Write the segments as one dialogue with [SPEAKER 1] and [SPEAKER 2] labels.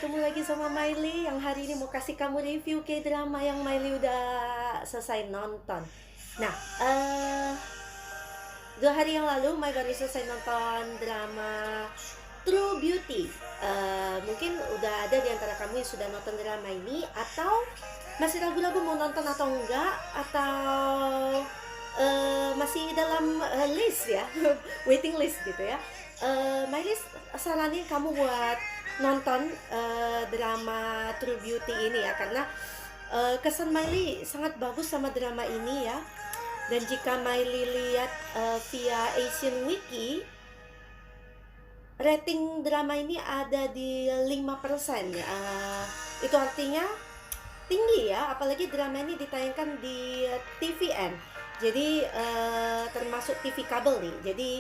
[SPEAKER 1] ketemu lagi sama Miley yang hari ini mau kasih kamu review K-drama yang Miley udah selesai nonton. Nah, 2 hari yang lalu Miley baru selesai nonton drama True Beauty. Mungkin udah ada di antara kamu yang sudah nonton drama ini atau masih ragu-ragu mau nonton atau enggak, atau masih dalam list ya, waiting list gitu ya. Miley saranin kamu buat nonton drama True Beauty ini ya, karena kesan Miley sangat bagus sama drama ini ya. Dan jika Miley lihat via Asian Wiki, rating drama ini ada di 5% ya. Itu artinya tinggi ya, apalagi drama ini ditayangkan di TVN. Jadi termasuk TV kabel nih. Jadi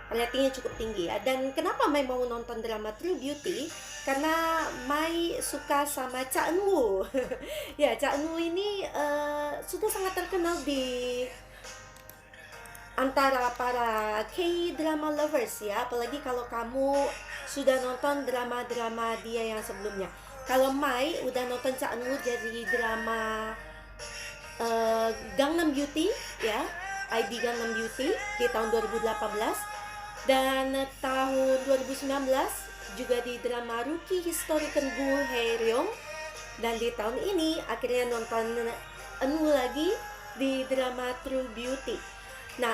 [SPEAKER 1] ratingnya cukup tinggi ya. Dan kenapa Mai mau nonton drama True Beauty? Karena Mai suka sama Cha Eun-woo. Ya, Cha Eun-woo ini sudah sangat terkenal di antara para K-drama lovers ya. Apalagi kalau kamu sudah nonton drama-drama dia yang sebelumnya. Kalau Mai udah nonton Cha Eun-woo dari drama Gangnam Beauty ya, ID Gangnam Beauty di tahun 2018. Dan tahun 2019 juga di drama Rookie Historical Gu Hae-ryung. Dan di tahun ini akhirnya nonton Eun-woo lagi di drama True Beauty. Nah,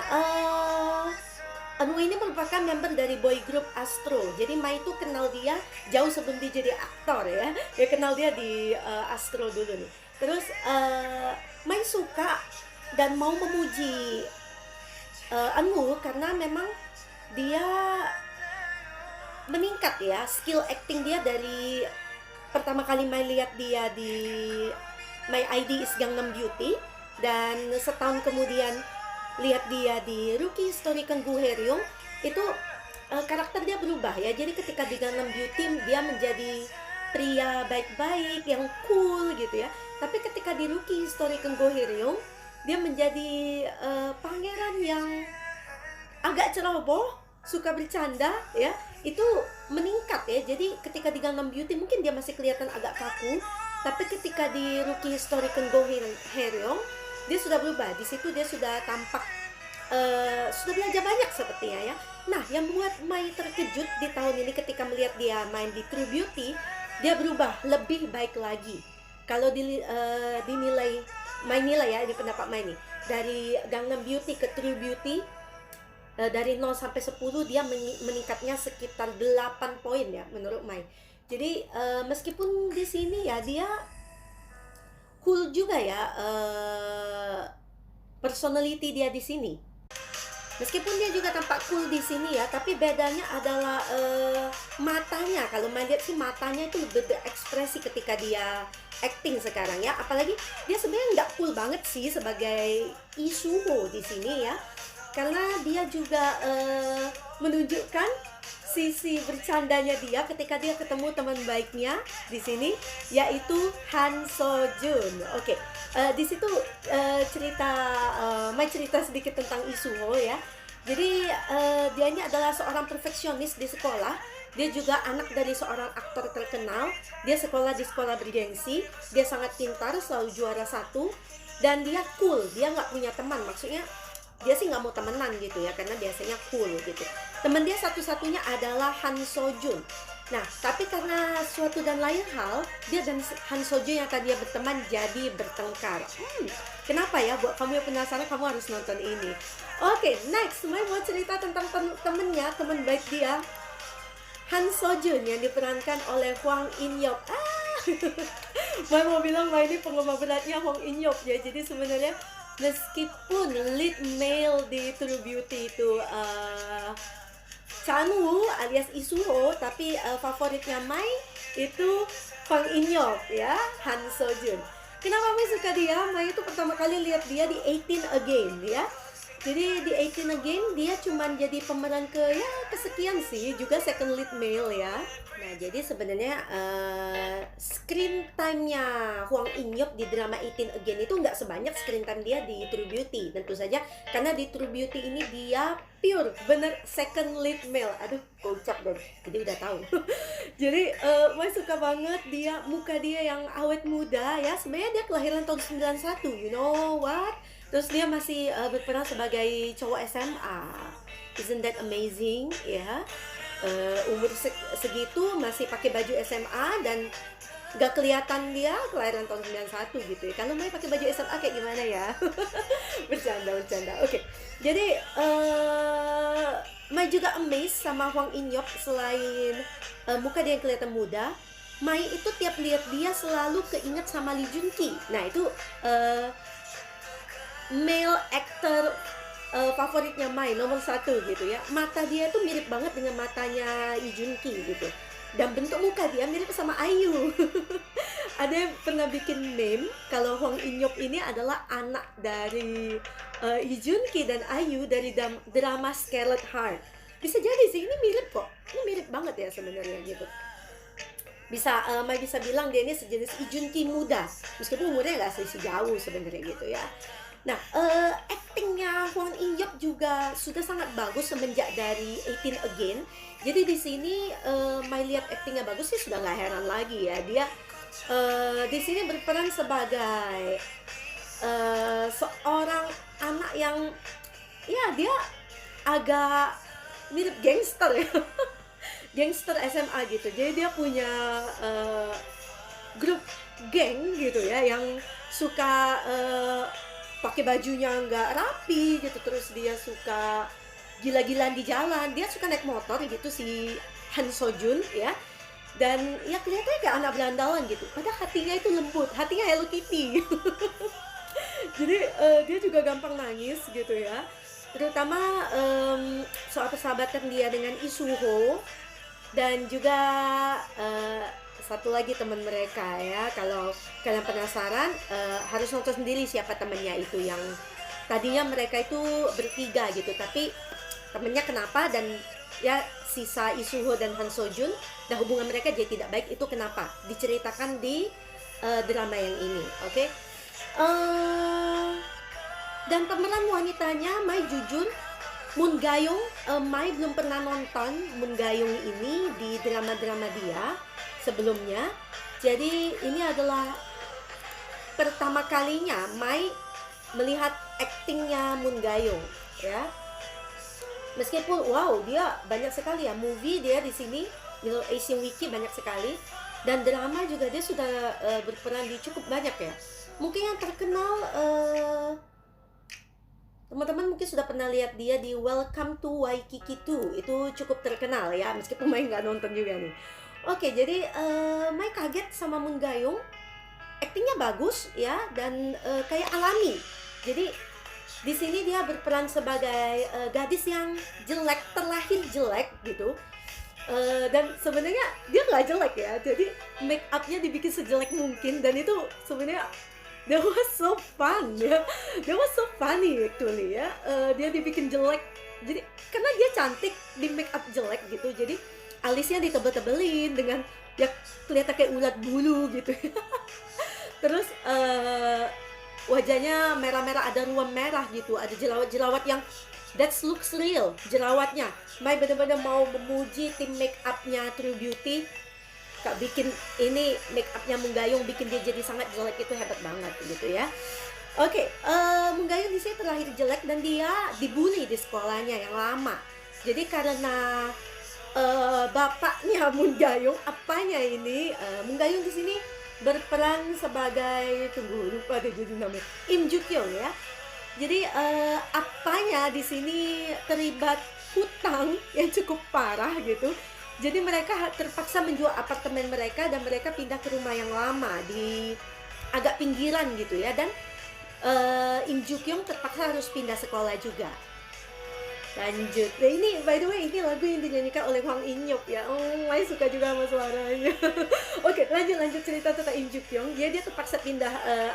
[SPEAKER 1] Eun-woo ini merupakan member dari boy group Astro. Jadi Mai itu kenal dia jauh sebelum dia jadi aktor ya. Dia kenal dia di Astro dulu nih. Terus Mai suka dan mau memuji Eun-woo karena memang dia meningkat ya, skill acting dia dari pertama kali Mai lihat dia di My ID is Gangnam Beauty, dan setahun kemudian lihat dia di Rookie Historical Gu Hae-ryung. Itu karakter dia berubah ya. Jadi ketika di Gangnam Beauty dia menjadi pria baik-baik yang cool gitu ya. Tapi ketika di Rookie Historical Gu Hae-ryung dia menjadi pangeran yang agak ceroboh, suka bercanda ya. Itu meningkat ya. Jadi ketika di Gangnam Beauty mungkin dia masih kelihatan agak kaku, tapi ketika di Rookie Historical Gu Hae-ryung dia sudah berubah. Di situ dia sudah tampak sudah belajar banyak sepertinya ya. Nah, yang buat Mai terkejut di tahun ini ketika melihat dia main di True Beauty, dia berubah lebih baik lagi. Kalau dinilai Mai nilai ya, di pendapat Mai nih, dari Gangnam Beauty ke True Beauty, dari 0 sampai 10 dia meningkatnya sekitar 8 poin ya menurut Mai. Jadi meskipun di sini ya dia cool juga ya, personality dia di sini. Meskipun dia juga tampak cool di sini ya, tapi bedanya adalah matanya. Kalau Mai lihat sih matanya itu lebih berekspresi ketika dia acting sekarang ya. Apalagi dia sebenarnya nggak cool banget sih sebagai Lee Soo-ho di sini ya. Karena dia juga menunjukkan sisi bercandanya dia ketika dia ketemu teman baiknya di sini, yaitu Han So-jun. Oke, di situ Mai cerita sedikit tentang Lee Soo-ho ya. Jadi dia ini adalah seorang perfeksionis di sekolah. Dia juga anak dari seorang aktor terkenal. Dia sekolah di sekolah bergengsi. Dia sangat pintar, selalu juara 1. Dan dia cool, dia nggak punya teman. Maksudnya dia sih nggak mau temenan gitu ya, karena biasanya cool gitu. Teman dia satu-satunya adalah Han So-jun. Nah, tapi karena suatu dan lain hal, dia dan Han So-jun yang tadinya berteman jadi bertengkar. Kenapa ya? Buat kamu yang penasaran, kamu harus nonton ini. Oke, next, Mai mau cerita tentang temennya, teman baik dia, Han So-jun, yang diperankan oleh Hwang In-yeop. Mai mau bilang Mai ini penggemar beratnya Hwang In-yeop ya. Jadi sebenarnya meskipun lead male di True Beauty itu Cha Eun-woo alias Lee Soo-ho, tapi favoritnya Mai itu Hwang In-yeop ya, Han So-jun. Kenapa Mai suka dia? Mai itu pertama kali lihat dia di 18 Again ya. Jadi di 18 Again dia cuman jadi pemeran kesekian sih, juga second lead male ya. Nah, jadi sebenarnya screen time-nya Hwang In-yeop di drama 18 Again itu nggak sebanyak screen time dia di True Beauty. Tentu saja karena di True Beauty ini dia pure bener second lead male. Aduh, kocak dong. Jadi udah tahu. Jadi Mai suka banget muka dia yang awet muda ya. Sebenarnya dia kelahiran tahun 91. You know what? Terus dia masih berperan sebagai cowok SMA. Isn't that amazing ya? Umur segitu masih pakai baju SMA dan gak kelihatan dia kelahiran tahun 91 gitu ya. Kalau Mai pakai baju SMA kayak gimana ya? Bercanda. Oke. Jadi Mai juga amazed sama Hwang In-yeop. Selain muka dia yang kelihatan muda, Mai itu tiap lihat dia selalu keinget sama Lee Jun Ki. Nah, itu male actor favoritnya Mai, nomor 1 gitu ya. Mata dia itu mirip banget dengan matanya Lee Jun Ki gitu. Dan bentuk muka dia mirip sama IU. Ada yang pernah bikin meme kalau Hwang In-yeop ini adalah anak dari Lee Jun Ki dan IU dari drama Scarlet Heart. Bisa jadi sih, ini mirip kok. Ini mirip banget ya sebenarnya gitu. Mai bisa bilang dia ini sejenis Lee Jun Ki muda, meskipun umurnya nggak sejauh sebenarnya gitu ya. Nah, actingnya Hwang In-yeop juga sudah sangat bagus semenjak dari 18 Again. Jadi di sini Mai lihat actingnya bagus sih sudah nggak heran lagi ya. Dia di sini berperan sebagai seorang anak yang ya dia agak mirip gangster ya. Gangster SMA gitu. Jadi dia punya grup geng gitu ya yang suka pakai bajunya nggak rapi gitu, terus dia suka gila-gilaan di jalan, dia suka naik motor gitu si Han So Jun ya, dan ya kelihatannya kayak anak berandalan gitu, padahal hatinya itu lembut, hatinya Hello Kitty. Jadi dia juga gampang nangis gitu ya, terutama soal persahabatan dia dengan Lee Soo-ho, dan juga satu lagi teman mereka ya. Kalau kalian penasaran harus nonton sendiri siapa temannya itu, yang tadinya mereka itu bertiga gitu, tapi temennya kenapa, dan ya sisa Lee Soo-ho dan Han So Jun dan hubungan mereka jadi tidak baik, itu kenapa diceritakan di drama yang ini. Oke. Dan pemeran wanitanya Mai jujur Moon Ga-young, Mai belum pernah nonton Moon Ga-young ini di drama-drama dia sebelumnya. Jadi ini adalah pertama kalinya Mai melihat aktingnya Moon Ga-young ya. Meskipun wow, dia banyak sekali ya movie dia di sini, Middle Asian Wiki banyak sekali, dan drama juga dia sudah berperan di cukup banyak ya. Mungkin yang terkenal teman-teman mungkin sudah pernah lihat dia di Welcome to Waikiki 2, itu cukup terkenal ya, meskipun Mai nggak nonton juga nih. Oke, jadi Mai kaget sama Moon Ga-young, aktingnya bagus ya, dan kayak alami. Jadi di sini dia berperan sebagai gadis yang jelek, terlahir jelek gitu. Dan sebenarnya dia nggak jelek ya, jadi make upnya dibikin sejelek mungkin, dan itu sebenarnya that was so fun ya, that was so funny actually ya. Dia dibikin jelek, jadi karena dia cantik di make up jelek gitu, jadi alisnya ditebel-tebelin dengan ya kelihatan kayak ulat bulu gitu. Terus wajahnya merah-merah, ada ruam merah gitu, ada jerawat-jerawat yang that looks real, jerawatnya. Mai benar-benar mau memuji tim make upnya True Beauty. Kak bikin ini make upnya Moon Ga-young, bikin dia jadi sangat jelek, itu hebat banget gitu ya. Oke, Moon Ga-young di sini terlahir jelek dan dia dibully di sekolahnya yang lama. Jadi karena bapaknya Moon Ga-young, apanya ini Moon Ga-young di sini berperan sebagai, lupa deh jadi namanya, Im Ju-kyung ya. Jadi apanya di sini terlibat hutang yang cukup parah gitu. Jadi mereka terpaksa menjual apartemen mereka dan mereka pindah ke rumah yang lama di agak pinggiran gitu ya. Dan Im Ju-kyung terpaksa harus pindah sekolah juga. Lanjut. Nah ini by the way ini lagu yang dinyanyikan oleh Hwang In Yup ya. Oh, Mai suka juga sama suaranya. Oke, lanjut cerita tentang Im Ju Kyung. Dia terpaksa pindah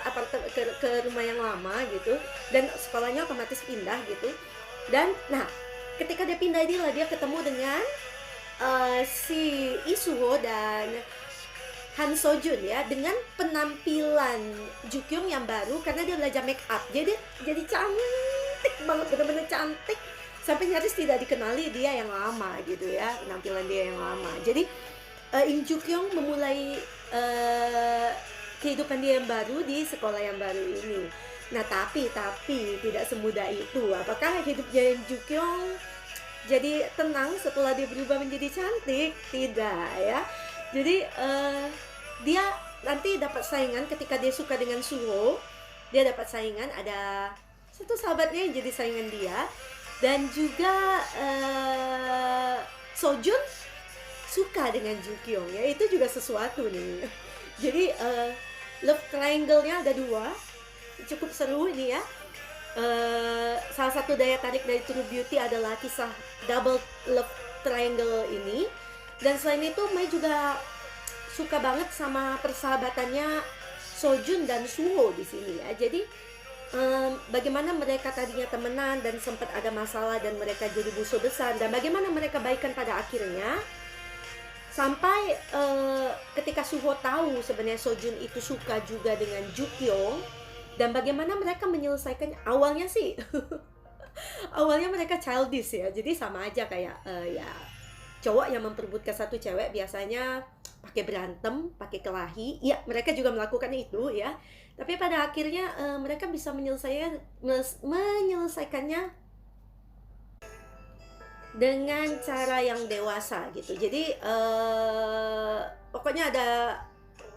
[SPEAKER 1] apartemen ke rumah yang lama gitu dan sekolahnya otomatis pindah gitu. Dan nah, ketika dia pindah inilah dia ketemu dengan si Lee Suho dan Han So Jun ya, dengan penampilan Ju Kyung yang baru karena dia belajar make up. Jadi cantik banget, bener-bener cantik sampai nyaris tidak dikenali dia yang lama gitu ya, penampilan dia yang lama. Jadi Im Ju Kyung memulai kehidupan dia yang baru di sekolah yang baru ini. Nah tapi tidak semudah itu. Apakah hidupnya Im Ju Kyung jadi tenang setelah dia berubah menjadi cantik? Tidak ya. Jadi dia nanti dapat saingan ketika dia suka dengan Suho. Dia dapat saingan, ada satu sahabatnya yang jadi saingan dia. Dan juga Sojun suka dengan Ju Kyung ya, itu juga sesuatu nih. Jadi love triangle-nya ada 2, cukup seru ini ya. Salah satu daya tarik dari True Beauty adalah kisah double love triangle ini. Dan selain itu Mai juga suka banget sama persahabatannya Sojun dan Suho di sini ya. Jadi bagaimana mereka tadinya temenan dan sempat ada masalah dan mereka jadi musuh besar, dan bagaimana mereka baikan pada akhirnya sampai ketika Suho tahu sebenarnya Sojun itu suka juga dengan Ju Kyung, dan bagaimana mereka menyelesaikannya. Awalnya sih awalnya mereka childish ya, jadi sama aja kayak ya cowok yang memperebutkan satu cewek biasanya pakai berantem, pakai kelahi. Ya, mereka juga melakukan itu ya. Tapi pada akhirnya mereka bisa menyelesaikannya dengan cara yang dewasa gitu. Jadi pokoknya ada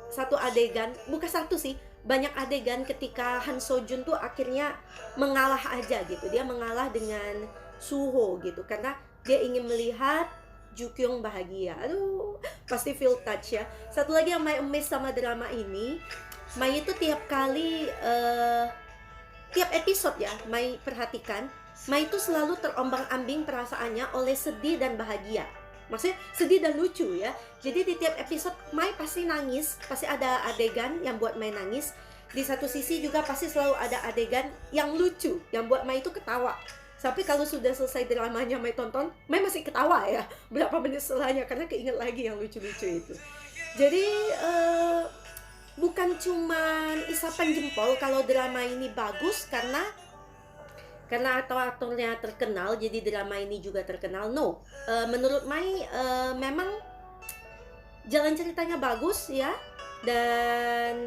[SPEAKER 1] satu adegan, bukan satu sih, banyak adegan ketika Han So Jun tuh akhirnya mengalah aja gitu. Dia mengalah dengan Suho gitu karena dia ingin melihat Ju Kyung bahagia. Aduh, pasti feel touch ya. Satu lagi yang Mai amazed sama drama ini, Mai itu tiap kali tiap episode ya, Mai perhatikan, Mai itu selalu terombang-ambing perasaannya oleh sedih dan bahagia. Maksudnya sedih dan lucu ya. Jadi di tiap episode Mai pasti nangis, pasti ada adegan yang buat Mai nangis. Di satu sisi juga pasti selalu ada adegan yang lucu, yang buat Mai itu ketawa. Sampai kalau sudah selesai dramanya Mai tonton, Mai masih ketawa ya berapa menit setelahnya karena keinget lagi yang lucu-lucu itu. Jadi bukan cuman isapan jempol kalau drama ini bagus karena aktor-aktornya terkenal, jadi drama ini juga terkenal. No, menurut Mai memang jalan ceritanya bagus ya, dan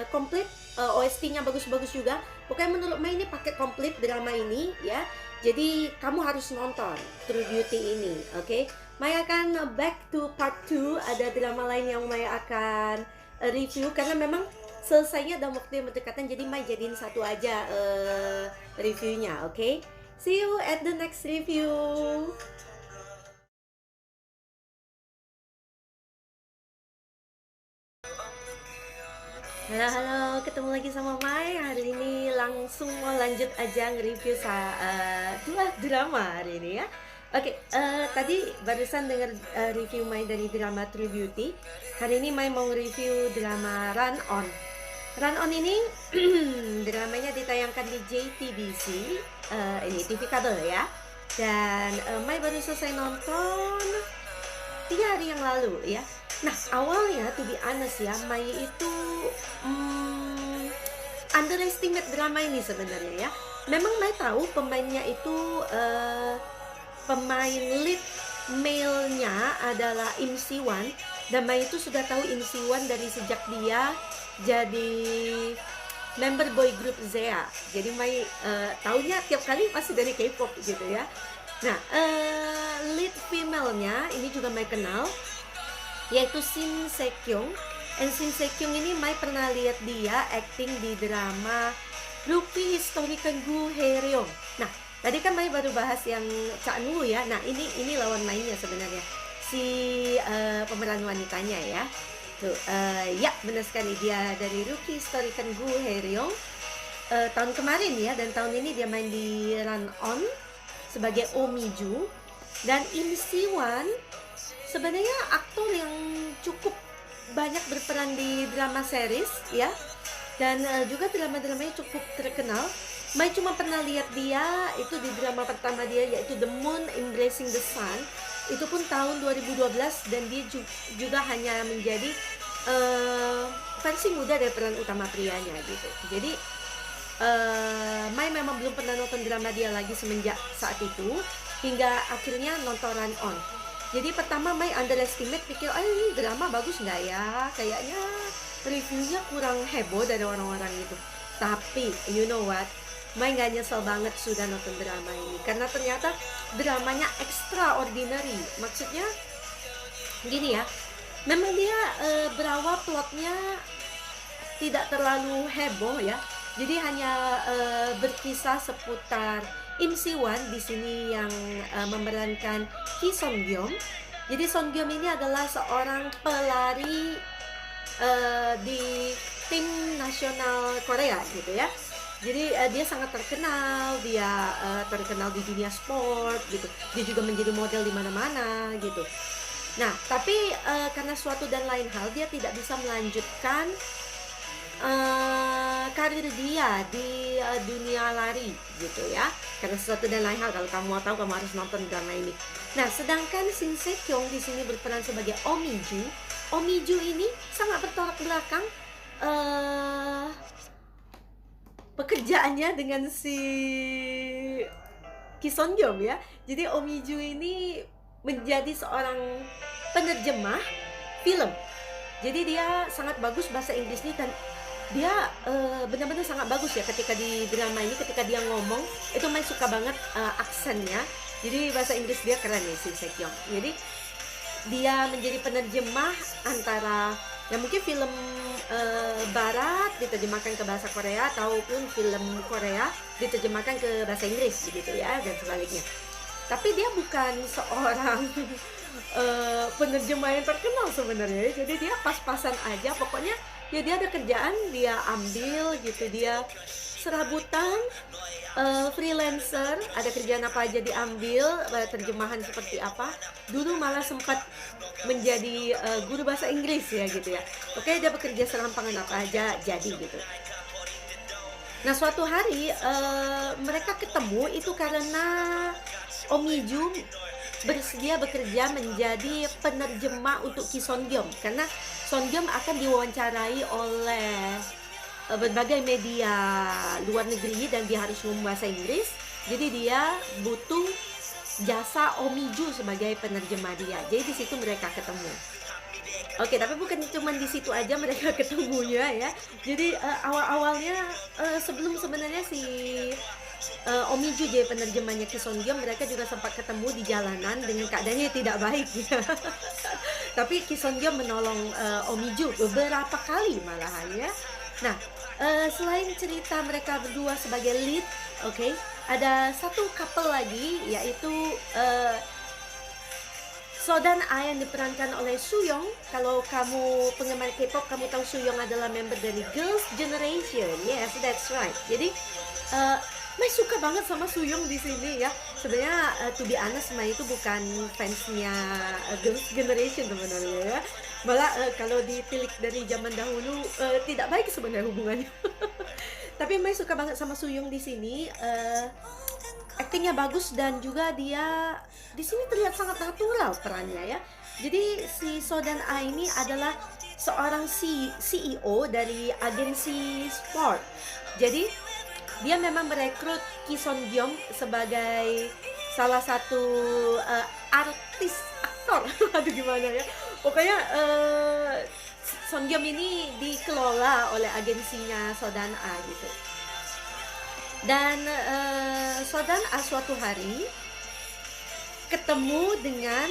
[SPEAKER 1] komplit, OST-nya bagus-bagus juga. Pokoknya menurut Mai ini paket komplit drama ini ya. Jadi kamu harus nonton True Beauty ini, oke? Mai akan back to part 2, ada drama lain yang Mai akan review karena memang selesainya dalam waktu yang berdekatan, jadi Mai jadiin satu aja reviewnya, oke? See you at the next review. Halo, ketemu lagi sama Mai. Hari ini langsung mau lanjut aja nge-review 2 drama hari ini ya. Oke, tadi barusan dengar review Mai dari drama True Beauty. Hari ini Mai mau review drama Run On. Run On ini dramanya ditayangkan di JTBC, ini TV kabel ya. Dan Mai baru selesai nonton 3 hari yang lalu ya. Nah, awalnya to be honest ya, Mai itu underestimate drama ini sebenarnya ya. Memang Mai tahu pemainnya itu pemain lead male-nya adalah Im Si-won, dan Mai itu sudah tahu Im Si-won dari sejak dia jadi member boy group ZEA. Jadi Mai taunya tiap kali pasti dari K-pop gitu ya. Nah, lead female-nya ini juga Mai kenal, yaitu Shin Se-kyung. And Shin Se-kyung ini Mai pernah lihat dia acting di drama Rookie Historical Gu Hae-ryong. Nah, tadi kan Mai baru bahas yang Cha Eun-woo ya. Nah, ini lawan mainnya sebenarnya, si pemeran wanitanya ya. Tuh, ya benar sekali, dia dari Rookie Historical Gu Hae-ryong tahun kemarin ya, dan tahun ini dia main di Run On. sebagai Oh Mi-ju. Dan Im Si-wan sebenarnya aktor yang cukup banyak berperan di drama series ya, dan juga drama-dramanya cukup terkenal. Mai cuma pernah lihat dia itu di drama pertama dia, yaitu The Moon Embracing the Sun. Itu pun tahun 2012, dan dia juga hanya menjadi versi muda dari peran utama prianya gitu. Jadi Mai memang belum pernah nonton drama dia lagi semenjak saat itu, hingga akhirnya nonton Run On. Jadi pertama Mai underestimate, pikir ini drama bagus nggak ya, kayaknya reviewnya kurang heboh dari orang-orang itu. Tapi you know what, Mai nggak nyesel banget sudah nonton drama ini, karena ternyata dramanya extraordinary. Maksudnya gini ya, memang dia berawal plotnya tidak terlalu heboh ya. Jadi hanya berkisah seputar Im Si-wan di sini yang memerankan Ki Song-gyum. Jadi Song-gyum ini adalah seorang pelari di tim nasional Korea gitu ya. Jadi dia sangat terkenal, dia terkenal di dunia sport gitu. Dia juga menjadi model di mana-mana gitu. Nah, tapi karena suatu dan lain hal dia tidak bisa melanjutkan karir dia di dunia lari gitu ya, karena sesuatu dan lain hal. Kalau kamu mau tahu, kamu harus nonton drama ini. Nah, sedangkan Shin Se-kyung di sini berperan sebagai Oh Mi-ju. Oh Mi-ju ini sangat bertolak belakang pekerjaannya dengan si Ki Song-gyum ya. Jadi Oh Mi-ju ini menjadi seorang penerjemah film. Jadi dia sangat bagus bahasa Inggrisnya, dan dia benar-benar sangat bagus ya ketika di drama ini. Ketika dia ngomong itu Mai suka banget aksennya. Jadi bahasa Inggris dia keren nih, Shin Se-kyung. Jadi dia menjadi penerjemah antara ya mungkin film barat diterjemahkan ke bahasa Korea, ataupun film Korea diterjemahkan ke bahasa Inggris gitu ya, dan sebaliknya. Tapi dia bukan seorang penerjemah yang terkenal sebenarnya. Jadi dia pas-pasan aja, pokoknya ya dia ada kerjaan dia ambil gitu, dia serabutan, freelancer, ada kerjaan apa aja diambil, terjemahan seperti apa. Dulu malah sempat menjadi guru bahasa Inggris ya gitu ya. Oke, dia bekerja serampangan apa aja jadi gitu. Nah, suatu hari mereka ketemu itu karena Oh Mi-ju bersedia bekerja menjadi penerjemah untuk Ki Song-gyum, karena Song-gyum akan diwawancarai oleh berbagai media luar negeri dan dia harus ngomong bahasa Inggris. Jadi dia butuh jasa Oh Mi-ju sebagai penerjemah dia. Jadi di situ mereka ketemu. Oke, tapi bukan cuma di situ aja mereka ketemunya ya. Jadi awal-awalnya sebelum sebenarnya si Oh Mi-ju jadi penerjemahnya Ki Song-gyum, mereka juga sempat ketemu di jalanan dengan keadaannya tidak baik ya. Tapi Ki Song-gyum menolong Oh Mi-ju beberapa kali malahan ya. Nah, selain cerita mereka berdua sebagai lead, oke, ada satu couple lagi, yaitu So Dan Ah yang diperankan oleh Soo-young. Kalau kamu penggemar K-pop, kamu tahu Soo-young adalah member dari Girls' Generation. Yes, that's right. Jadi Mai suka banget sama Soo-young di sini ya. Sebenarnya to be honest, Mai itu bukan fansnya Girls' Generation sebenarnya ya. Malah kalau ditilik dari zaman dahulu tidak baik sebenarnya hubungannya. Tapi Mai suka banget sama Soo-young di sini. Aktingnya bagus, dan juga dia di sini terlihat sangat natural perannya ya. Jadi si So Dan Ah ini adalah seorang CEO dari agensi sport. Jadi dia memang merekrut Ki Song-gyum sebagai salah satu artis aktor. Aduh gimana ya. Pokoknya Song-gyum ini dikelola oleh agensinya So Dan Ah gitu. Dan So Dan Ah suatu hari ketemu dengan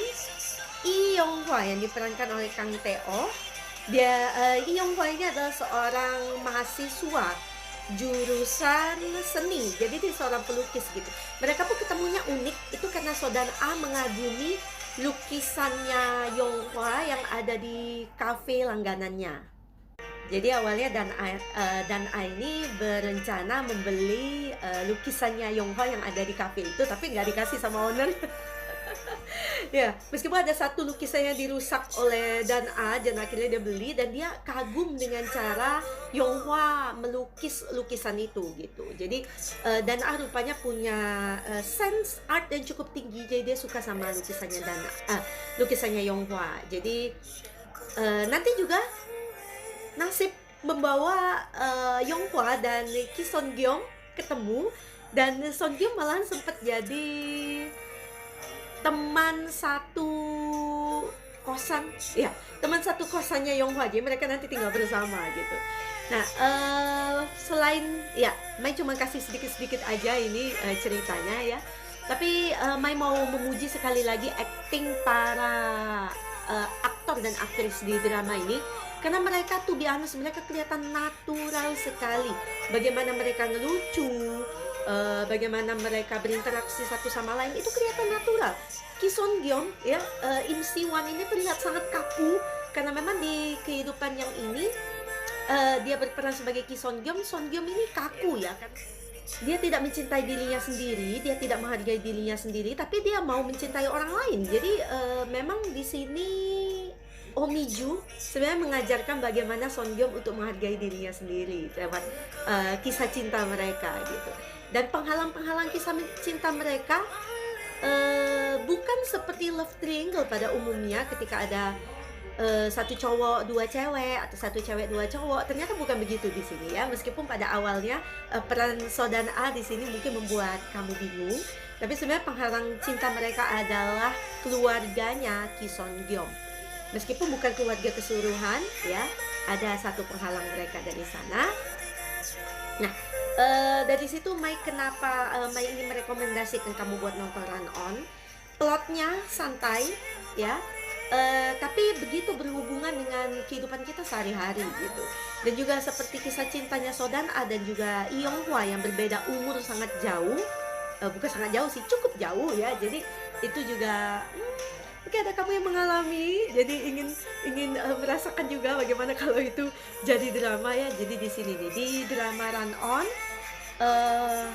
[SPEAKER 1] Lee Young-hwa yang diperankan oleh Kang Tae-oh. Dia Lee Young-hwa ini adalah seorang mahasiswa jurusan seni, jadi dia seorang pelukis gitu. Mereka pun ketemunya unik, itu karena So Dan Ah mengagumi lukisannya Young-hwa yang ada di kafe langganannya. Jadi awalnya Dan A ini berencana membeli lukisannya Yonghwa yang ada di kafe itu, tapi nggak dikasih sama owner. Ya, meskipun ada satu lukisan yang dirusak oleh Dan A dan akhirnya dia beli, dan dia kagum dengan cara Yonghwa melukis lukisan itu gitu. Jadi Dan A rupanya punya sense art yang cukup tinggi, jadi dia suka sama lukisannya Yonghwa. Jadi nanti juga nasib membawa Yonghwa dan Ki Son Gyeong ketemu, dan Son Gyeong malahan sempat jadi teman satu kosan, ya, teman satu kosannya Yonghwa, jadi mereka nanti tinggal bersama gitu. Nah, selain ya, Mai cuma kasih sedikit-sedikit aja ini ceritanya ya, tapi Mai mau memuji sekali lagi akting para aktor dan aktris di drama ini, karena mereka tuh mereka kelihatan natural sekali. Bagaimana mereka ngelucu, bagaimana mereka berinteraksi satu sama lain, itu kelihatan natural. Ki Son Gyeong ya, Im Si Wan ini terlihat sangat kaku, karena memang di kehidupan yang ini dia berperan sebagai Ki Son Gyeong. Son Gyeong ini kaku ya kan. Dia tidak mencintai dirinya sendiri, dia tidak menghargai dirinya sendiri, tapi dia mau mencintai orang lain. Jadi memang di sini Oh Mi Joo sebenarnya mengajarkan bagaimana Son Gyeong untuk menghargai dirinya sendiri lewat kisah cinta mereka gitu. Dan penghalang-penghalang kisah cinta mereka bukan seperti love triangle pada umumnya, ketika ada satu cowok dua cewek atau satu cewek dua cowok. Ternyata bukan begitu di sini ya. Meskipun pada awalnya peran So Dan A di sini mungkin membuat kamu bingung, tapi sebenarnya penghalang cinta mereka adalah keluarganya Ki Son Gyeong. Meskipun bukan keluarga keseluruhan ya, ada satu penghalang mereka dari sana. Nah, dari situ kenapa Mai ini merekomendasikan kamu buat nonton Run On. Plotnya santai ya, tapi begitu berhubungan dengan kehidupan kita sehari-hari gitu. Dan juga seperti kisah cintanya So Dan A dan juga Lee Yonghwa yang berbeda umur sangat jauh, bukan sangat jauh sih, cukup jauh ya. Jadi itu juga mungkin ada kamu yang mengalami, jadi ingin merasakan juga bagaimana kalau itu jadi drama ya. Jadi di sini nih, di drama Run On,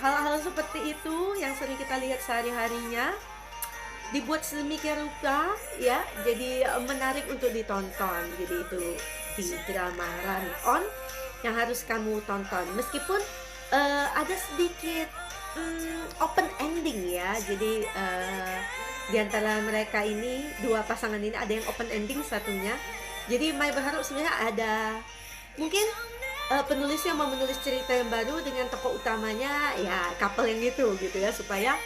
[SPEAKER 1] hal-hal seperti itu yang sering kita lihat sehari-harinya dibuat sedemikian rupa ya, jadi menarik untuk ditonton. Jadi itu di drama Run On yang harus kamu tonton, meskipun ada sedikit open ending ya. Jadi di antara mereka ini, dua pasangan ini ada yang open ending satunya. Jadi Mai berharap sebenarnya ada mungkin penulisnya mau menulis cerita yang baru dengan tokoh utamanya ya couple yang itu gitu ya, supaya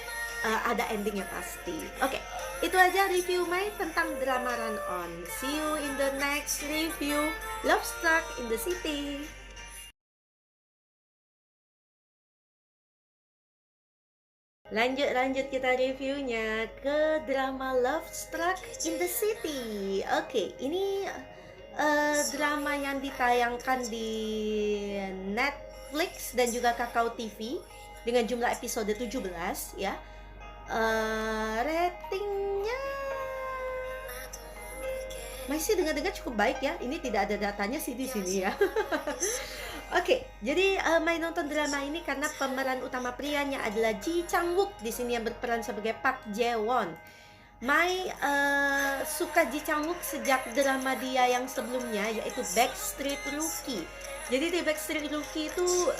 [SPEAKER 1] ada endingnya pasti. Oke, itu aja review Mai tentang drama Run On. See you in the next review. Love Struck in the City. Lanjut kita reviewnya ke drama Love Struck in the City. Oke, ini drama yang ditayangkan di Netflix dan juga Kakao TV dengan jumlah episode 17 ya. Ratingnya masih dengar-dengar cukup baik ya. Ini tidak ada datanya sih di sini ya. Oke, jadi Mai nonton drama ini karena pemeran utama prianya adalah Ji Chang Wook di sini yang berperan sebagai Park Jae Won. Mai suka Ji Chang Wook sejak drama dia yang sebelumnya, yaitu Backstreet Rookie. Jadi di Backstreet Rookie itu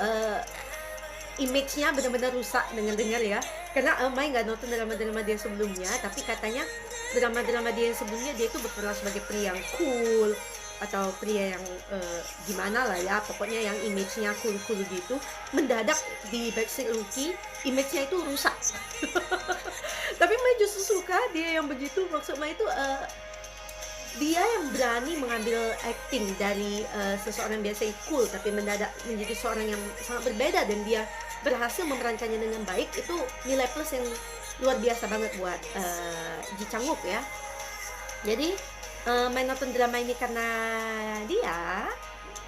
[SPEAKER 1] image-nya benar-benar rusak dengar-dengar ya. Karena Mai nggak nonton drama-drama dia sebelumnya, tapi katanya drama-drama dia yang sebelumnya dia itu berperan sebagai pria yang cool, atau pria yang gimana lah ya, pokoknya yang image-nya cool-cool gitu. Mendadak di Backstreet Rookie image-nya itu rusak. Tapi Mai justru suka dia yang begitu. Maksud Mai itu dia yang berani mengambil acting dari seseorang biasa yang cool, tapi mendadak menjadi seorang yang sangat berbeda, dan dia berhasil memerankannya dengan baik. Itu nilai plus yang luar biasa banget buat Ji Chang Wook ya. Jadi Mai nonton drama ini karena dia,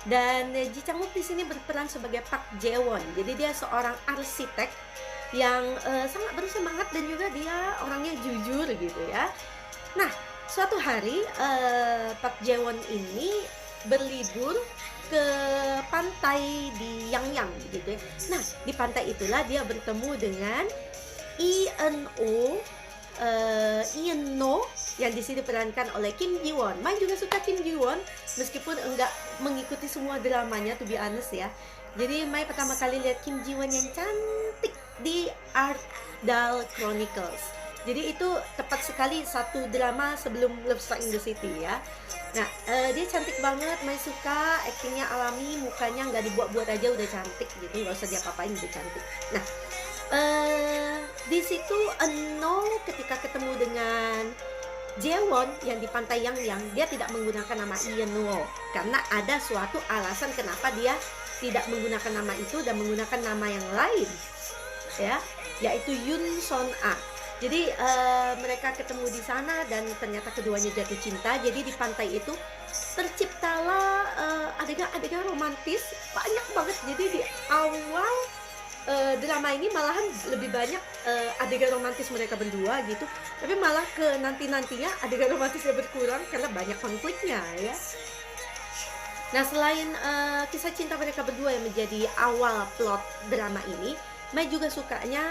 [SPEAKER 1] dan Ji Chang Wook di sini berperan sebagai Park Jae Won. Jadi dia seorang arsitek yang sangat bersemangat dan juga dia orangnya jujur gitu ya. Nah, suatu hari Park Jae Won ini berlibur ke pantai di Yangyang gitu ya. Nah, di pantai itulah dia bertemu dengan Ian No yang di sini diperankan oleh Kim Ji Won. Mai juga suka Kim Ji Won meskipun enggak mengikuti semua dramanya, to be honest ya. Jadi Mai pertama kali lihat Kim Ji Won yang cantik di Art Doll Chronicles. Jadi itu tepat sekali satu drama sebelum Love Struck in the City ya. Nah, dia cantik banget, Mai suka aktingnya alami, mukanya nggak dibuat-buat aja udah cantik gitu, nggak usah diapa-apain udah cantik. Nah, di situ Eno ketika ketemu dengan Jaewon yang di pantai Yangyang, dia tidak menggunakan nama Ian No karena ada suatu alasan kenapa dia tidak menggunakan nama itu dan menggunakan nama yang lain ya, yaitu Yun Son A. Jadi mereka ketemu di sana dan ternyata keduanya jatuh cinta. Jadi di pantai itu terciptalah adegan-adegan romantis banyak banget. Jadi di awal drama ini malahan lebih banyak adegan romantis mereka berdua gitu, tapi malah ke nantinya adegan romantisnya berkurang karena banyak konfliknya ya. Nah, selain kisah cinta mereka berdua yang menjadi awal plot drama ini, Mai juga sukanya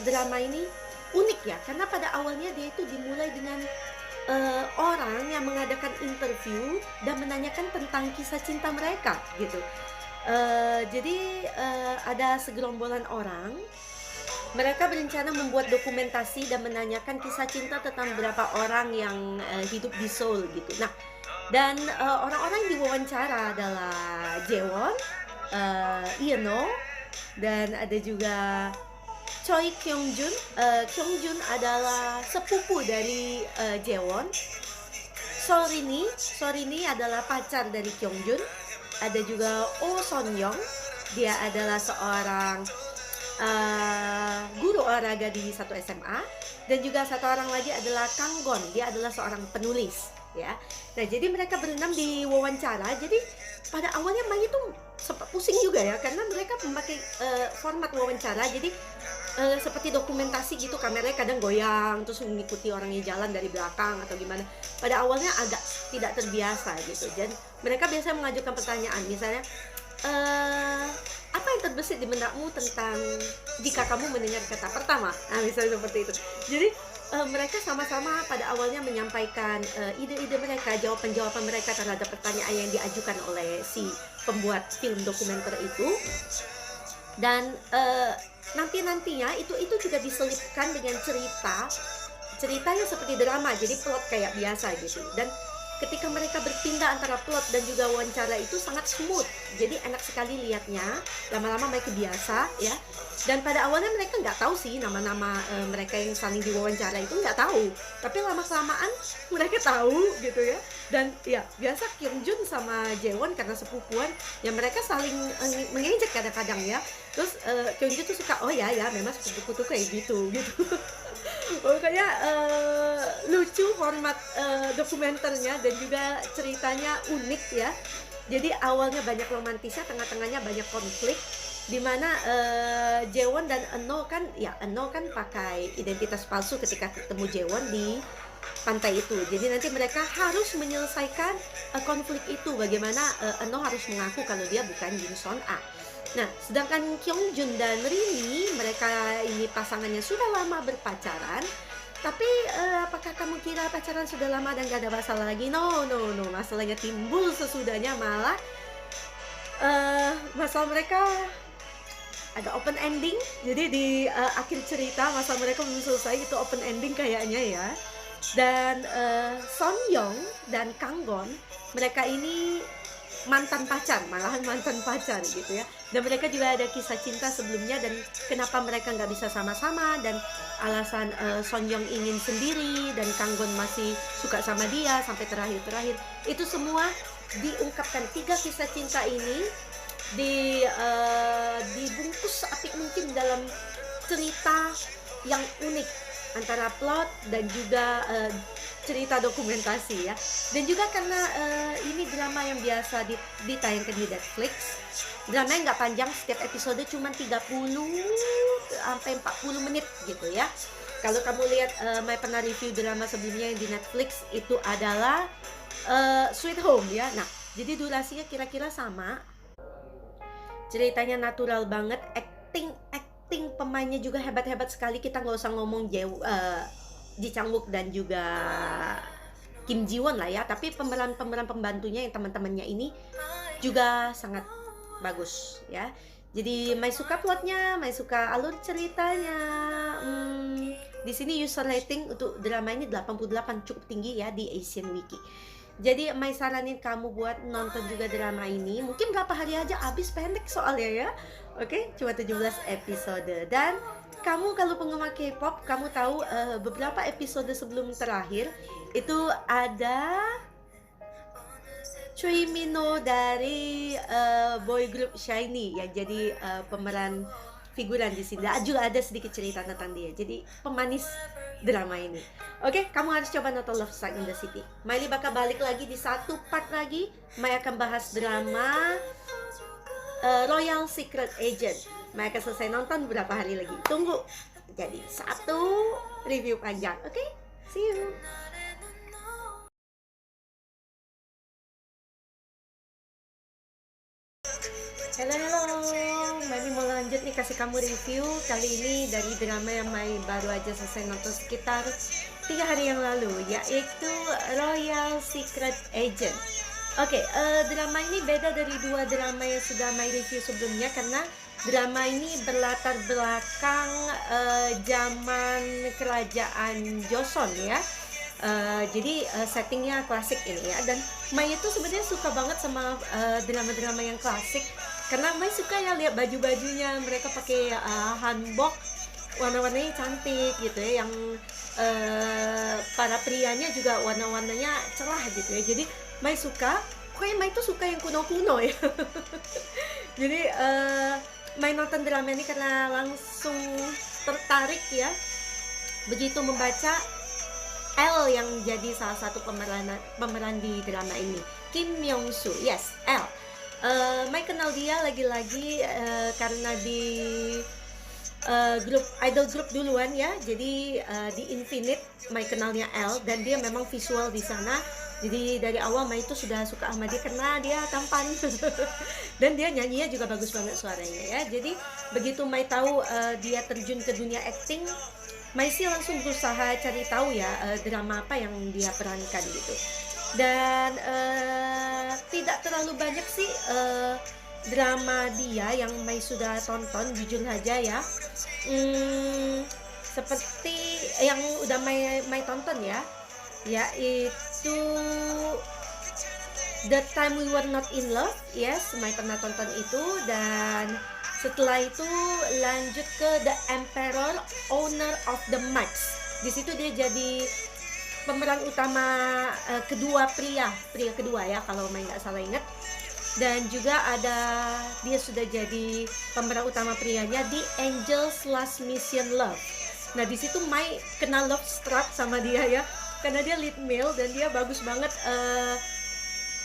[SPEAKER 1] drama ini unik ya, karena pada awalnya dia itu dimulai dengan orang yang mengadakan interview dan menanyakan tentang kisah cinta mereka gitu. Jadi ada segerombolan orang, mereka berencana membuat dokumentasi dan menanyakan kisah cinta tentang beberapa orang yang hidup di Seoul gitu. Nah, dan orang-orang yang diwawancara adalah Jaewon, Ian No, dan ada juga Choi Kyung-jun. Kyung-jun adalah sepupu dari Jaewon. Sorini adalah pacar dari Kyung-jun. Ada juga Oh Son-young, dia adalah seorang guru olahraga di satu SMA. Dan juga satu orang lagi adalah Kang Gon, dia adalah seorang penulis ya. Nah, jadi mereka berenam di wawancara. Jadi pada awalnya Mai itu sempat pusing juga ya, karena mereka memakai format wawancara. Jadi seperti dokumentasi gitu, kameranya kadang goyang terus mengikuti orangnya jalan dari belakang atau gimana. Pada awalnya agak tidak terbiasa gitu. Dan mereka biasanya mengajukan pertanyaan, misalnya apa yang terbesit di benakmu tentang jika kamu mendengar kata pertama, nah misalnya seperti itu. Jadi mereka sama-sama pada awalnya menyampaikan ide-ide mereka, jawaban-jawaban mereka terhadap pertanyaan yang diajukan oleh si pembuat film dokumenter itu. Dan nantinya itu juga diselipkan dengan cerita yang seperti drama, jadi plot kayak biasa gitu. Dan ketika mereka berpindah antara plot dan juga wawancara itu sangat smooth, jadi enak sekali lihatnya. Lama-lama mereka biasa ya. Dan pada awalnya mereka nggak tahu sih nama-nama mereka yang saling diwawancara itu nggak tahu, tapi lama-kelamaan mereka tahu gitu ya. Dan ya biasa Kyung-jun sama Jaewon karena sepupuan ya, mereka saling mengejek kadang-kadang ya. Terus Kyung-jun tuh suka, oh ya memang sepupuku tuh kayak gitu. Pokoknya lucu format dokumenternya, dan juga ceritanya unik ya. Jadi awalnya banyak romantisnya, tengah-tengahnya banyak konflik, dimana Jaewon dan Eno kan pakai identitas palsu ketika ketemu Jaewon di pantai itu. Jadi nanti mereka harus menyelesaikan konflik itu, bagaimana Eno harus mengaku kalau dia bukan Yun Son A. Nah, sedangkan Kyung-jun dan Rini, mereka ini pasangannya sudah lama berpacaran. Tapi apakah kamu kira pacaran sudah lama dan gak ada masalah lagi? No, masalahnya timbul sesudahnya. Malah masalah mereka agak open ending. Jadi di akhir cerita masalah mereka belum selesai, itu open ending kayaknya ya. Dan Son-young dan Kang Gon, mereka ini malahan mantan pacar gitu ya. Dan mereka juga ada kisah cinta sebelumnya, dan kenapa mereka nggak bisa sama-sama, dan alasan Son-young ingin sendiri dan Kang Gon masih suka sama dia sampai terakhir. Itu semua diungkapkan. 3 kisah cinta ini dibungkus seapik mungkin dalam cerita yang unik antara plot dan juga cerita dokumentasi ya. Dan juga karena ini drama yang biasa ditayangkan di Netflix, dramanya nggak panjang, setiap episode cuma 30 sampai 40 menit gitu ya. Kalau kamu lihat Mai pernah review drama sebelumnya yang di Netflix, itu adalah Sweet Home ya. Nah, Jadi durasinya kira-kira sama. Ceritanya natural banget, acting pemainnya juga hebat-hebat sekali. Kita nggak usah ngomong Ji Chang Wook dan juga Kim Ji Won lah ya, tapi pemeran-pemeran pembantunya yang teman-temannya ini juga sangat bagus ya. Jadi Mai suka plotnya, Mai suka alur ceritanya. Di sini user rating untuk drama ini 88, cukup tinggi ya di Asian Wiki. Jadi Mai saranin kamu buat nonton juga drama ini. Mungkin berapa hari aja habis, pendek soalnya ya. Oke, cuma 17 episode. Dan kamu kalau penggemar K-pop, kamu tahu beberapa episode sebelum terakhir itu ada Choi Minho dari boy group SHINee yang jadi pemeran figuran di sini. Juga ada sedikit cerita tentang dia. Jadi pemanis drama ini. Oke, kamu harus coba nonton Love Strike in the City. Miley bakal balik lagi di satu part lagi. Mai akan bahas drama Royal Secret Agent. Mai akan selesai nonton beberapa hari lagi. Tunggu. Jadi satu review panjang. Oke, see you. Halo, Mai mau lanjut nih kasih kamu review kali ini dari drama yang Mai baru aja selesai nonton sekitar 3 hari yang lalu, yaitu Royal Secret Agent. Oke, drama ini beda dari 2 drama yang sudah Mai review sebelumnya karena drama ini berlatar belakang zaman kerajaan Joseon ya. Jadi settingnya klasik ini ya, dan Mai itu sebenarnya suka banget sama drama-drama yang klasik karena Mai suka ya lihat baju-bajunya, mereka pakai hanbok warna-warnanya cantik gitu ya, yang para prianya juga warna-warnanya cerah gitu ya. Jadi Mai suka, pokoknya Mai tuh suka yang kuno-kuno ya. Jadi Mai nonton drama ini karena langsung tertarik ya, begitu membaca L yang jadi salah satu pemeran di drama ini, Kim Myung Soo. Yes, L. Mai kenal dia lagi-lagi karena di idol group duluan ya. Jadi di Infinite Mai kenalnya L, dan dia memang visual di sana. Jadi dari awal Mai itu sudah suka sama dia karena dia tampan dan dia nyanyinya juga bagus banget suaranya ya. Jadi begitu Mai tahu dia terjun ke dunia acting, Mai sih langsung berusaha cari tahu ya drama apa yang dia perankan gitu. Dan tidak terlalu banyak sih drama dia yang Mai sudah tonton, jujur aja ya. Seperti yang udah Mai tonton ya, yaitu The Time We Were Not In Love. Yes, Mai pernah tonton itu. Dan setelah itu lanjut ke The Emperor, Owner of the Mics. Di situ dia jadi pemeran utama kedua, pria kedua ya kalau Mai nggak salah ingat. Dan juga ada dia sudah jadi pemeran utama prianya di Angel's Last Mission Love. Nah di situ Mai kena love struck sama dia ya, karena dia lead male dan dia bagus banget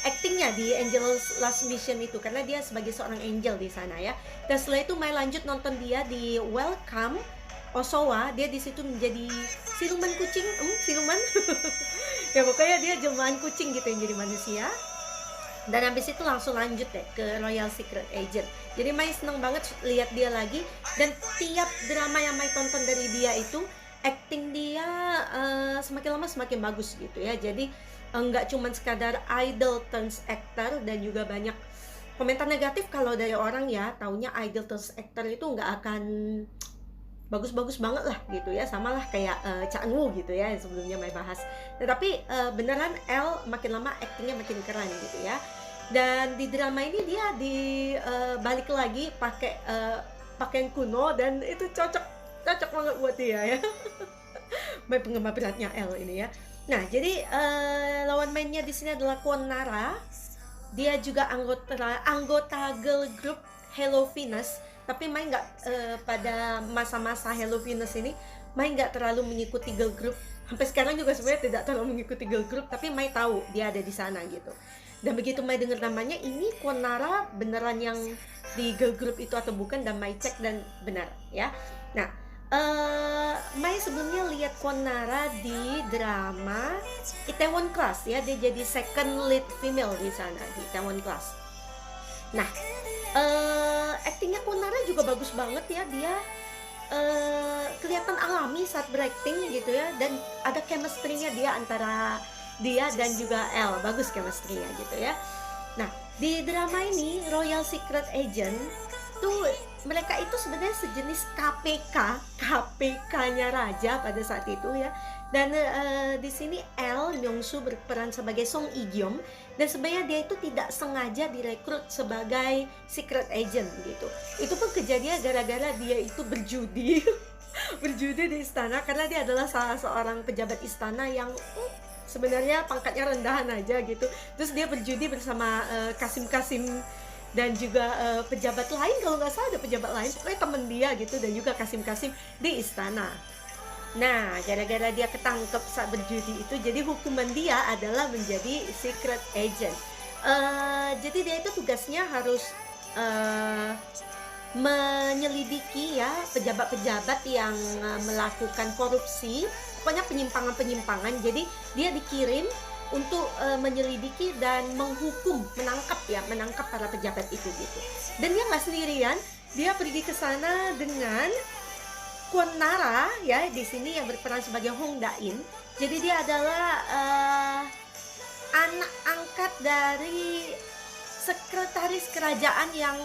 [SPEAKER 1] actingnya di Angel's Last Mission itu, karena dia sebagai seorang angel di sana ya. Dan setelah itu Mai lanjut nonton dia di Welcome Osawa. Dia di situ menjadi siluman kucing, siluman ya pokoknya dia jelmaan kucing gitu yang jadi manusia. Dan habis itu langsung lanjut deh ke Royal Secret Agent. Jadi Mai seneng banget lihat dia lagi, dan tiap drama yang Mai tonton dari dia itu acting dia semakin lama semakin bagus gitu ya. Jadi nggak cuman sekadar idol turns actor, dan juga banyak komentar negatif kalau dari orang ya taunya idol turns actor itu nggak akan bagus-bagus banget lah gitu ya, sama lah kayak Cha Eun-woo gitu ya yang sebelumnya Mai bahas. Tetapi beneran L makin lama actingnya makin keren gitu ya. Dan di drama ini dia balik lagi pakai pakaian kuno, dan itu cocok banget buat dia ya. Mai penggemar beratnya L ini ya. Nah jadi lawan mainnya di sini adalah Kwon Nara. Dia juga anggota girl group Hello Venus. Tapi Mai nggak pada masa-masa Hello Venus ini Mai nggak terlalu mengikuti girl group. Sampai sekarang juga sebenarnya tidak terlalu mengikuti girl group, tapi Mai tahu dia ada di sana gitu. Dan begitu Mai dengar namanya, ini Kwon Nara beneran yang di girl group itu atau bukan, dan Mai cek dan benar ya. Nah Mai Mai sebelumnya lihat Kwon Nara di drama Itaewon Class ya, dia jadi second lead female di sana di Itaewon Class. Nah, aktingnya Kwon Nara juga bagus banget ya, dia kelihatan alami saat berakting gitu ya, dan ada chemistry-nya dia antara dia dan juga Elle, bagus chemistry-nya gitu ya. Nah, di drama ini Royal Secret Agent tuh mereka itu sebenarnya sejenis KPK-nya raja pada saat itu ya. Dan di sini Elle Myung-soo berperan sebagai Song Ig-yeom, dan sebenarnya dia itu tidak sengaja direkrut sebagai secret agent gitu. Itu pun kejadian gara-gara dia itu berjudi berjudi di istana, karena dia adalah salah seorang pejabat istana yang sebenarnya pangkatnya rendahan aja gitu. Terus dia berjudi bersama Kasim dan juga pejabat lain, kalau nggak salah ada pejabat lain, pokoknya temen dia gitu, dan juga Kasim di istana. Nah, gara-gara dia ketangkep saat berjudi itu, jadi hukuman dia adalah menjadi secret agent. Jadi dia itu tugasnya harus menyelidiki ya pejabat-pejabat yang melakukan korupsi, pokoknya penyimpangan-penyimpangan. Jadi dia dikirim untuk menyelidiki dan menangkap para pejabat itu gitu. Dan dia nggak sendirian, dia pergi ke sana dengan Kwon Nara ya, di sini yang berperan sebagai Hong Da-in. Jadi dia adalah anak angkat dari sekretaris kerajaan yang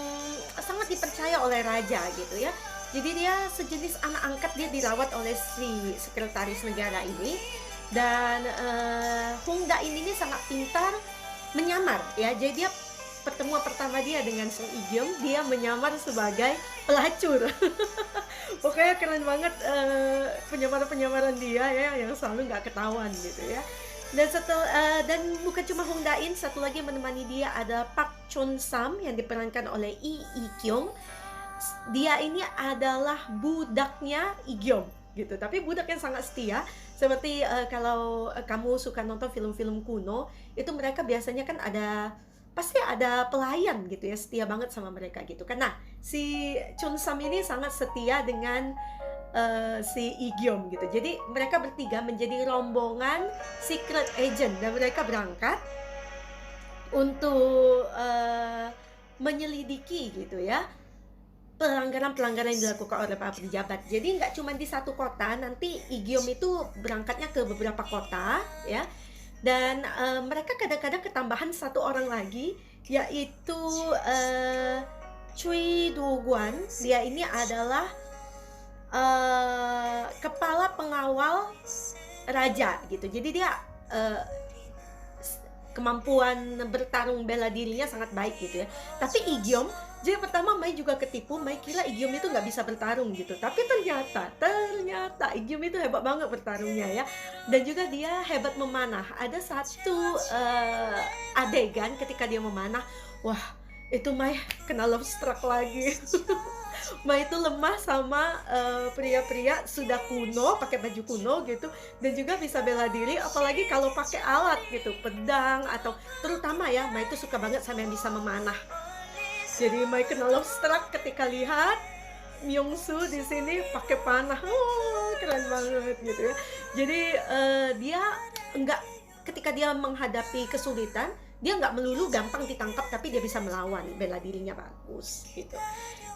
[SPEAKER 1] sangat dipercaya oleh raja gitu ya. Jadi dia sejenis anak angkat, dia dirawat oleh si sekretaris negara ini. Dan Hong Da-in ini sangat pintar menyamar ya. Jadi dia pertemuan pertama dia dengan Song Ig-yeom, dia menyamar sebagai pelacur. Pokoknya keren banget penyamaran dia ya, yang selalu nggak ketahuan gitu ya. Dan bukan cuma Hong Da-in, satu lagi menemani dia ada Park Chon-sam yang diperankan oleh Lee Ik-kyung. Dia ini adalah budaknya Ig-yeom gitu, tapi budak yang sangat setia. Seperti kalau kamu suka nonton film-film kuno, itu mereka biasanya kan pasti ada pelayan gitu ya, setia banget sama mereka gitu kan. Nah, si Chon-sam ini sangat setia dengan si Ig-yeom gitu. Jadi mereka bertiga menjadi rombongan secret agent, dan mereka berangkat untuk menyelidiki gitu ya pelanggaran-pelanggaran yang dilakukan oleh para pejabat. Jadi nggak cuma di satu kota, nanti Ig-yeom itu berangkatnya ke beberapa kota ya. Dan mereka kadang-kadang ketambahan satu orang lagi, yaitu Choi Do-gwan. Dia ini adalah kepala pengawal raja gitu. Jadi dia kemampuan bertarung bela dirinya sangat baik gitu ya. Tapi Ig-yeom, jadi pertama Mai juga ketipu, Mai kira Ig-yeom itu nggak bisa bertarung gitu. Tapi ternyata Ig-yeom itu hebat banget bertarungnya ya. Dan juga dia hebat memanah. Ada satu adegan ketika dia memanah, wah itu Mai kena love struck lagi. Mai itu lemah sama pria-pria sudah kuno, pakai baju kuno gitu, dan juga bisa bela diri, apalagi kalau pakai alat gitu, pedang atau terutama ya, Mai itu suka banget sama yang bisa memanah. Jadi Mai kena love struck ketika lihat Myung-soo di sini pakai panah, keren banget gitu ya. Jadi dia ketika dia menghadapi kesulitan, dia nggak melulu gampang ditangkap, tapi dia bisa melawan, bela dirinya bagus gitu.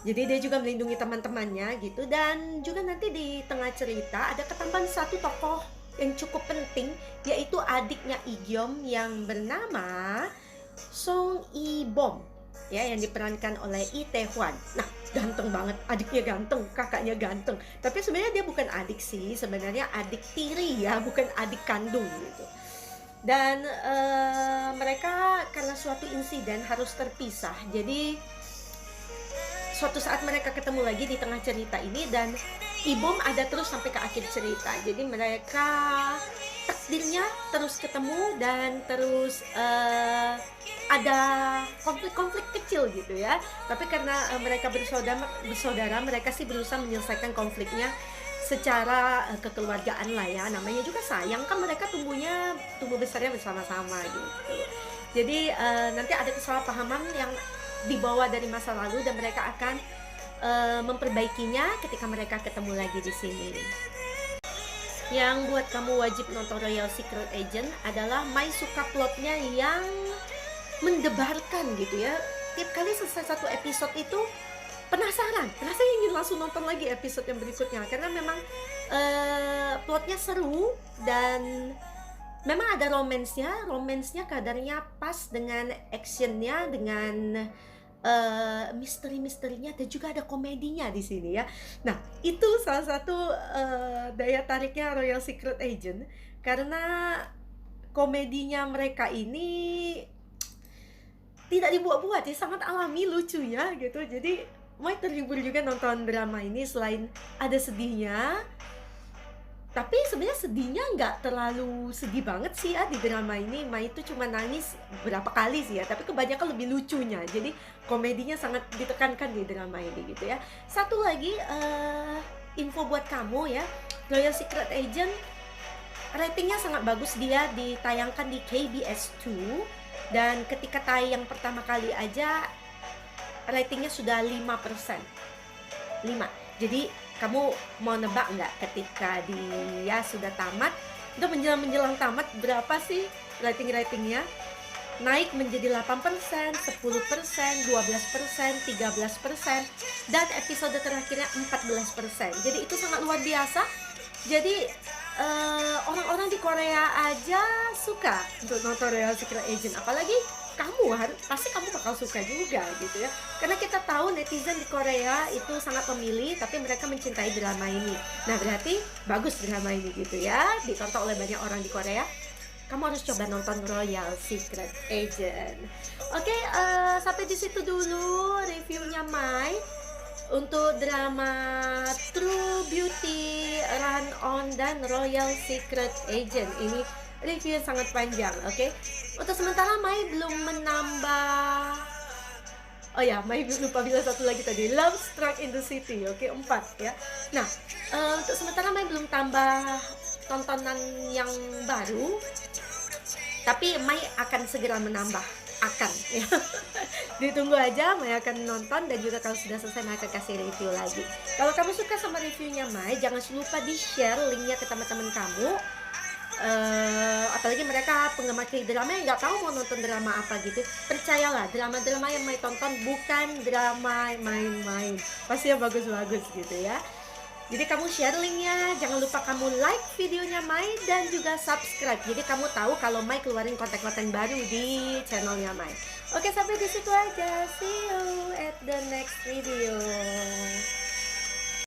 [SPEAKER 1] Jadi dia juga melindungi teman-temannya gitu. Dan juga nanti di tengah cerita ada ketambahan satu tokoh yang cukup penting, yaitu adiknya Ig-yeom yang bernama Song I-bom ya, yang diperankan oleh Lee Tae-hwan. Nah, ganteng banget, adiknya ganteng, kakaknya ganteng. Tapi sebenarnya dia bukan adik sih, sebenarnya adik tiri ya, bukan adik kandung gitu. Dan mereka karena suatu insiden harus terpisah. Jadi suatu saat mereka ketemu lagi di tengah cerita ini, dan Ibom ada terus sampai ke akhir cerita. Jadi mereka takdirnya terus ketemu dan terus ada konflik-konflik kecil gitu ya. Tapi karena mereka bersaudara, mereka sih berusaha menyelesaikan konfliknya secara kekeluargaan lah ya. Namanya juga sayang kan, mereka tumbuh besarnya bersama-sama gitu. Jadi nanti ada kesalahpahaman yang dibawa dari masa lalu, dan mereka akan memperbaikinya ketika mereka ketemu lagi di sini. Yang buat kamu wajib nonton Royal Secret Agent adalah Mai suka plotnya yang mendebarkan gitu ya. Tiap kali selesai satu episode itu penasaran ingin langsung nonton lagi episode yang berikutnya, karena memang plotnya seru dan memang ada romansnya kadarnya pas dengan actionnya, dengan misteri-misterinya, dan juga ada komedinya di sini ya. Nah, itu salah satu daya tariknya Royal Secret Agent, karena komedinya mereka ini tidak dibuat-buat ya, sangat alami, lucu ya gitu. Jadi Mai terhibur juga nonton drama ini, selain ada sedihnya. Tapi sebenarnya sedihnya nggak terlalu sedih banget sih ya di drama ini. Mai itu cuma nangis berapa kali sih ya, tapi kebanyakan lebih lucunya. Jadi komedinya sangat ditekankan di drama ini gitu ya. Satu lagi info buat kamu ya, Royal Secret Agent ratingnya sangat bagus, dia ditayangkan di KBS 2 dan ketika tayang pertama kali aja ratingnya sudah 5%. 5. Jadi kamu mau nebak nggak ketika dia sudah tamat, udah menjelang tamat, berapa sih ratingnya? Naik menjadi 8%, 10%, 12%, 13%, dan episode terakhirnya 14%. Jadi itu sangat luar biasa. Jadi orang-orang di Korea aja suka untuk nonton Royal Secret Agent, apalagi pasti kamu bakal suka juga gitu ya, karena kita tahu netizen di Korea itu sangat pemilih, tapi mereka mencintai drama ini. Nah, berarti bagus drama ini gitu ya, ditonton oleh banyak orang di Korea. Kamu harus coba nonton Royal Secret Agent. Oke, sampai di situ dulu reviewnya Mai untuk drama True Beauty, Run On, dan Royal Secret Agent. Ini review sangat panjang, oke? Untuk sementara Mai belum menambah. Oh ya, Mai lupa bilang satu lagi tadi, Love Struck in the City, oke, 4 ya. Nah, untuk sementara Mai belum tambah tontonan yang baru, tapi Mai akan segera menambah, ya. Ditunggu aja, Mai akan nonton, dan juga kalau sudah selesai Mai akan kasih review lagi. Kalau kamu suka sama reviewnya Mai, jangan lupa di-share linknya ke teman-teman kamu. Apalagi mereka penggemar K-drama yang nggak tahu mau nonton drama apa gitu. Percayalah, drama-drama yang Mai tonton bukan drama main-main, pasti yang bagus-bagus gitu ya. Jadi kamu share linknya, jangan lupa kamu like videonya Mai dan juga subscribe, jadi kamu tahu kalau Mai keluarin konten-konten baru di channelnya Mai. Oke, sampai di situ aja. See you at the next video.